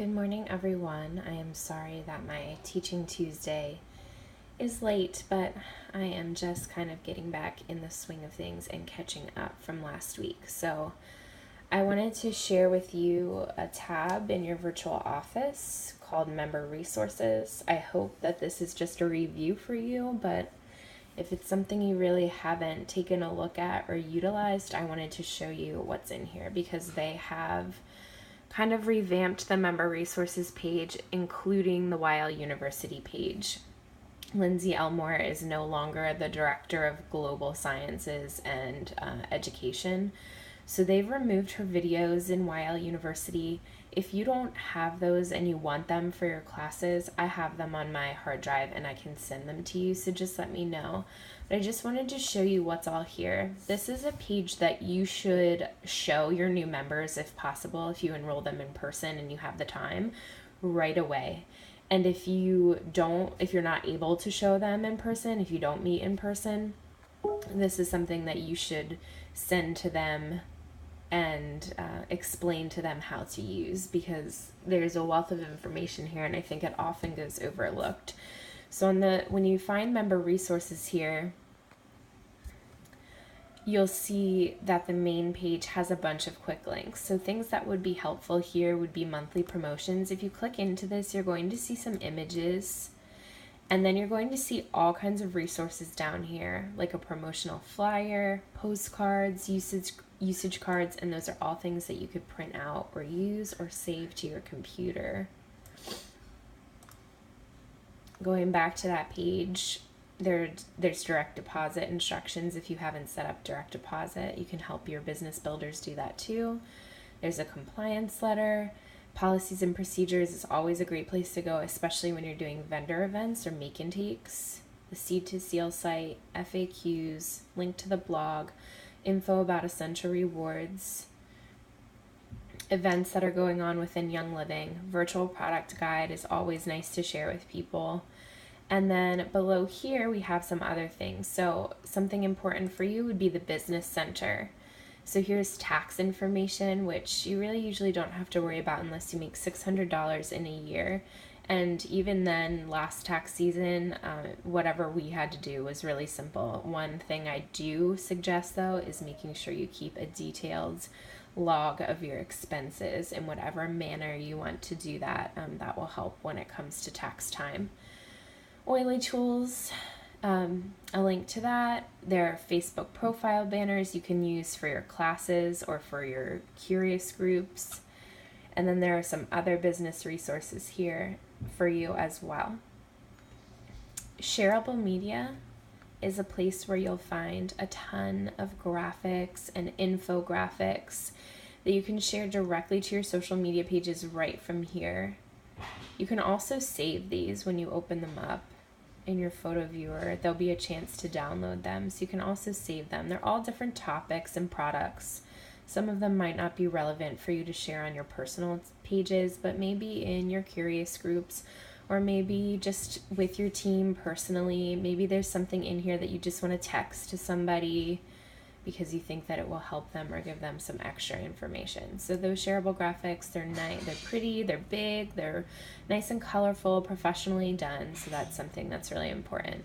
Good morning, everyone. I am sorry that my Teaching Tuesday is late, but I am just kind of getting back in the swing of things and catching up from last week. So I wanted to share with you a tab in your virtual office called Member Resources. I hope that this is just a review for you, but if it's something you really haven't taken a look at or utilized, I wanted to show you what's in here because they have kind of revamped the member resources page, including the Weill University page. Lindsay Elmore is no longer the director of global sciences and education. So they've removed her videos in Weill University. If you don't have those and you want them for your classes, I have them on my hard drive and I can send them to you, so just let me know. But I just wanted to show you what's all here. This is a page that you should show your new members if possible, if you enroll them in person and you have the time, right away. And if you're not able to show them in person, if you don't meet in person, this is something that you should send to them and explain to them how to use, because there's a wealth of information here and I think it often goes overlooked. So when you find member resources here, you'll see that the main page has a bunch of quick links. So things that would be helpful here would be monthly promotions. If you click into this, you're going to see some images, and then you're going to see all kinds of resources down here, like a promotional flyer, postcards, usage cards, and those are all things that you could print out or use or save to your computer. Going back to that page, there's direct deposit instructions. If you haven't set up direct deposit, you can help your business builders do that too. There's a compliance letter. Policies and procedures is always a great place to go, especially when you're doing vendor events or make and takes. The Seed to Seal site, FAQs, link to the blog, info about essential rewards, events that are going on within Young Living. Virtual product guide is always nice to share with people. And then below here we have some other things. So something important for you would be the business center. So here's tax information, which you really usually don't have to worry about unless you make $600 in a year. And even then, last tax season, whatever we had to do was really simple. One thing I do suggest, though, is making sure you keep a detailed log of your expenses in whatever manner you want to do that. That will help when it comes to tax time. Oily Tools, a link to that. There are Facebook profile banners you can use for your classes or for your curious groups. And then there are some other business resources here for you as well. Shareable Media is a place where you'll find a ton of graphics and infographics that you can share directly to your social media pages right from here. You can also save these when you open them up in your photo viewer. There'll be a chance to download them, so you can also save them. They're all different topics and products. Some of them might not be relevant for you to share on your personal pages, but maybe in your curious groups, or maybe just with your team personally. Maybe there's something in here that you just want to text to somebody because you think that it will help them or give them some extra information. So those shareable graphics, they're nice, they're pretty, they're big, they're nice and colorful, professionally done. So that's something that's really important.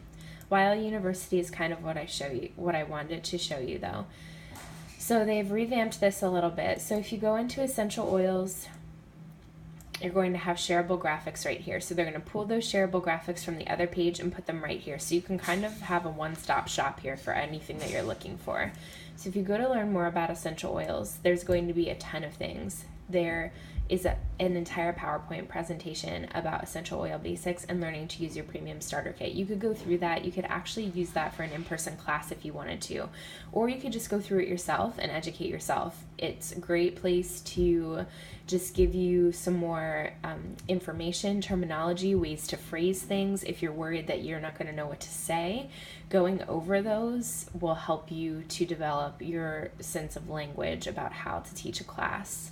Weill University is kind of what I wanted to show you though. So they've revamped this a little bit. So if you go into essential oils, you're going to have shareable graphics right here. So they're going to pull those shareable graphics from the other page and put them right here. So you can kind of have a one-stop shop here for anything that you're looking for. So if you go to learn more about essential oils, there's going to be a ton of things. There is an entire PowerPoint presentation about essential oil basics and learning to use your premium starter kit. You could go through that. You could actually use that for an in-person class if you wanted to, or you could just go through it yourself and educate yourself. It's a great place to just give you some more information, terminology, ways to phrase things. If you're worried that you're not going to know what to say, going over those will help you to develop your sense of language about how to teach a class.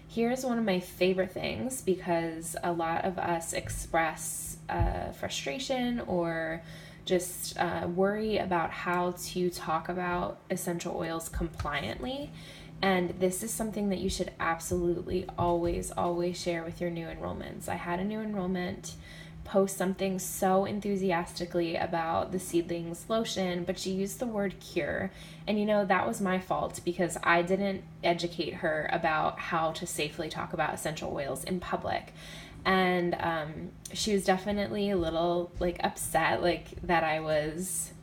Here's one of my favorite things, because a lot of us express frustration or just worry about how to talk about essential oils compliantly. And this is something that you should absolutely always, always share with your new enrollments. I had a new enrollment post something so enthusiastically about the seedlings lotion, but she used the word cure. And that was my fault because I didn't educate her about how to safely talk about essential oils in public. And she was definitely a little upset, that I was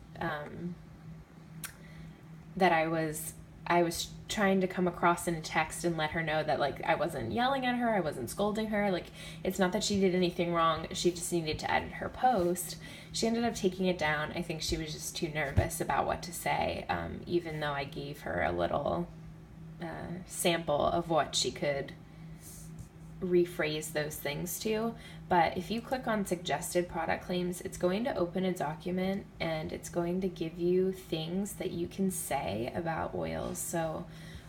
I was trying to come across in a text and let her know that I wasn't yelling at her, I wasn't scolding her. It's not that she did anything wrong, she just needed to edit her post. She ended up taking it down. I think she was just too nervous about what to say, even though I gave her a little sample of what she could rephrase those things to. But if you click on suggested product claims, it's going to open a document and it's going to give you things that you can say about oils. So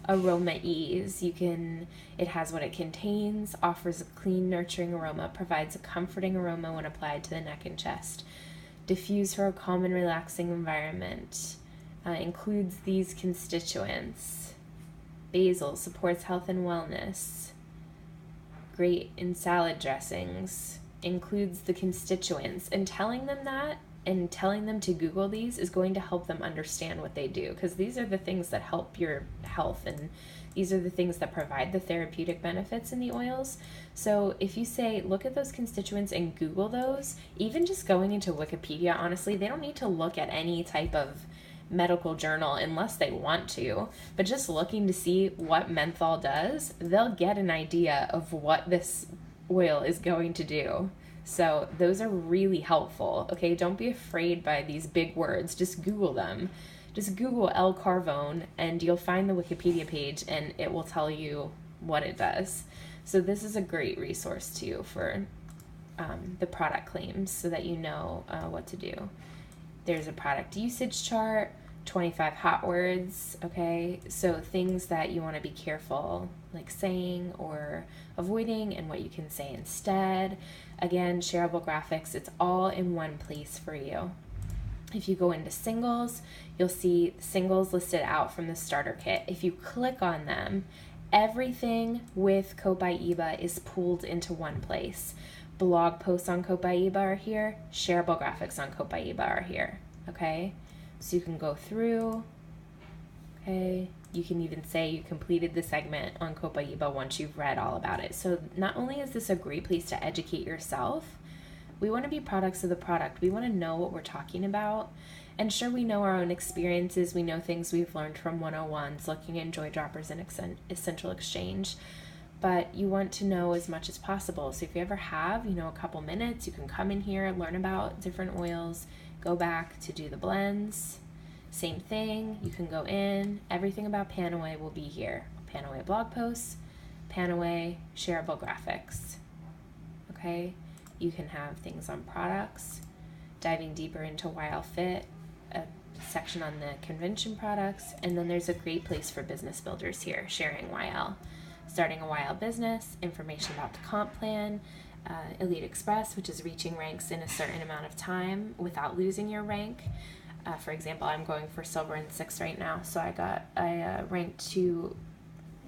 aroma ease, it has what it contains, offers a clean, nurturing aroma, provides a comforting aroma when applied to the neck and chest, diffuse for a calm and relaxing environment, includes these constituents. Basil supports health and wellness, great in salad dressings, includes the constituents. And telling them that and telling them to Google these is going to help them understand what they do, because these are the things that help your health and these are the things that provide the therapeutic benefits in the oils. So if you say, look at those constituents and Google those, even just going into Wikipedia, honestly, they don't need to look at any type of medical journal unless they want to, but just looking to see what menthol does, they'll get an idea of what this oil is going to do. So those are really helpful. Okay, don't be afraid by these big words. Just Google them. Just Google L-Carvone and you'll find the Wikipedia page and it will tell you what it does. So this is a great resource too for the product claims so that you know what to do. There's a product usage chart, 25 hot words, okay? So things that you want to be careful saying or avoiding and what you can say instead. Again, shareable graphics, it's all in one place for you. If you go into singles, you'll see singles listed out from the starter kit. If you click on them, everything with Copaiba is pooled into one place. Blog posts on Copaiba are here, shareable graphics on Copaiba are here, okay? So you can go through, okay? You can even say you completed the segment on Copaiba once you've read all about it. So not only is this a great place to educate yourself, we want to be products of the product. We want to know what we're talking about. And sure, we know our own experiences. We know things we've learned from 101s, looking at Joy Droppers and Essential Exchange. But you want to know as much as possible. So if you ever have, a couple minutes, you can come in here, learn about different oils, go back to do the blends. Same thing, you can go in, everything about Panaway will be here. Panaway blog posts, Panaway shareable graphics, okay? You can have things on products, diving deeper into Weil Fit, a section on the convention products, and then there's a great place for business builders here, sharing Weil. Starting a Weil business, information about the comp plan, Elite Express, which is reaching ranks in a certain amount of time without losing your rank. For example, I'm going for Silver and 6 right now, so I ranked 2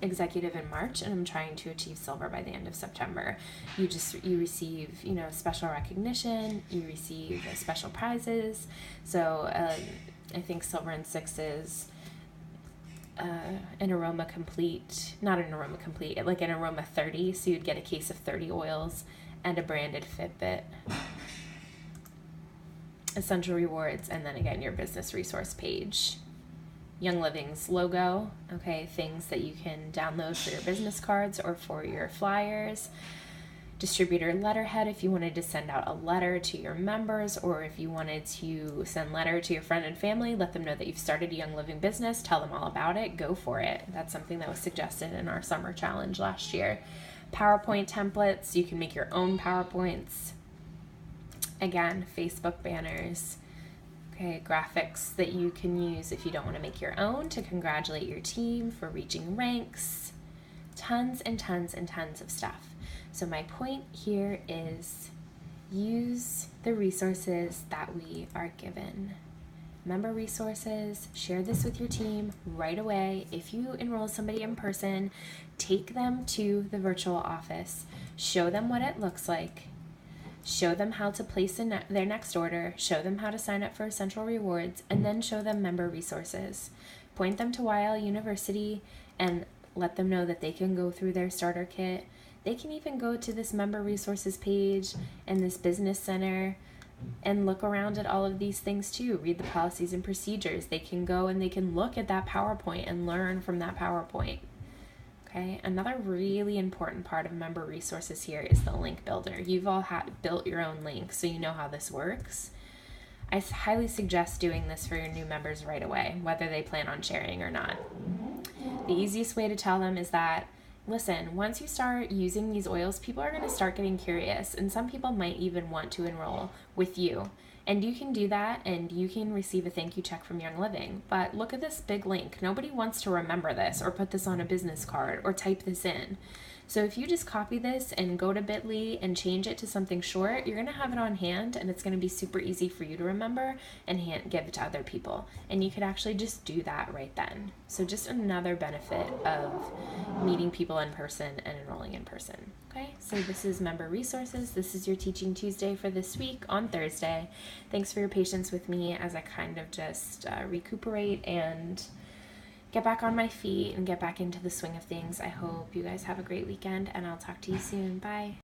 executive in March, and I'm trying to achieve Silver by the end of September. You receive special recognition, you receive special prizes. So I think Silver and 6 is an Aroma Complete, not an Aroma Complete, like an Aroma 30, so you'd get a case of 30 oils and a branded Fitbit, Essential Rewards, and then again your business resource page. Young Living's logo, okay, things that you can download for your business cards or for your flyers. Distributor letterhead if you wanted to send out a letter to your members, or if you wanted to send letter to your friend and family, let them know that you've started a Young Living business, tell them all about it, go for it. That's something that was suggested in our summer challenge last year. PowerPoint templates, you can make your own PowerPoints. Again, Facebook banners, okay, graphics that you can use if you don't want to make your own to congratulate your team for reaching ranks. Tons and tons and tons of stuff. So my point here is use the resources that we are given. member resources, share this with your team right away. If you enroll somebody in person, take them to the virtual office, show them what it looks like, show them how to place their next order, show them how to sign up for Essential Rewards, and then show them member resources. Point them to YL University and let them know that they can go through their starter kit. They can even go to this member resources page and this business center and look around at all of these things too. Read the policies and procedures. They can go and they can look at that PowerPoint and learn from that PowerPoint. Okay, another really important part of member resources here is the link builder. You've all built your own link, so you know how this works. I highly suggest doing this for your new members right away, whether they plan on sharing or not. The easiest way to tell them is that, listen, once you start using these oils, people are going to start getting curious, and some people might even want to enroll with you. And you can do that, and you can receive a thank you check from Young Living. But look at this big link. Nobody wants to remember this or put this on a business card or type this in. So if you just copy this and go to Bitly and change it to something short, you're going to have it on hand, and it's going to be super easy for you to remember and give it to other people. And you could actually just do that right then. So just another benefit of meeting people in person and enrolling in person. Okay, so this is Member Resources. This is your Teaching Tuesday for this week on Thursday. Thanks for your patience with me as I kind of just recuperate and get back on my feet and get back into the swing of things. I hope you guys have a great weekend, and I'll talk to you soon. Bye.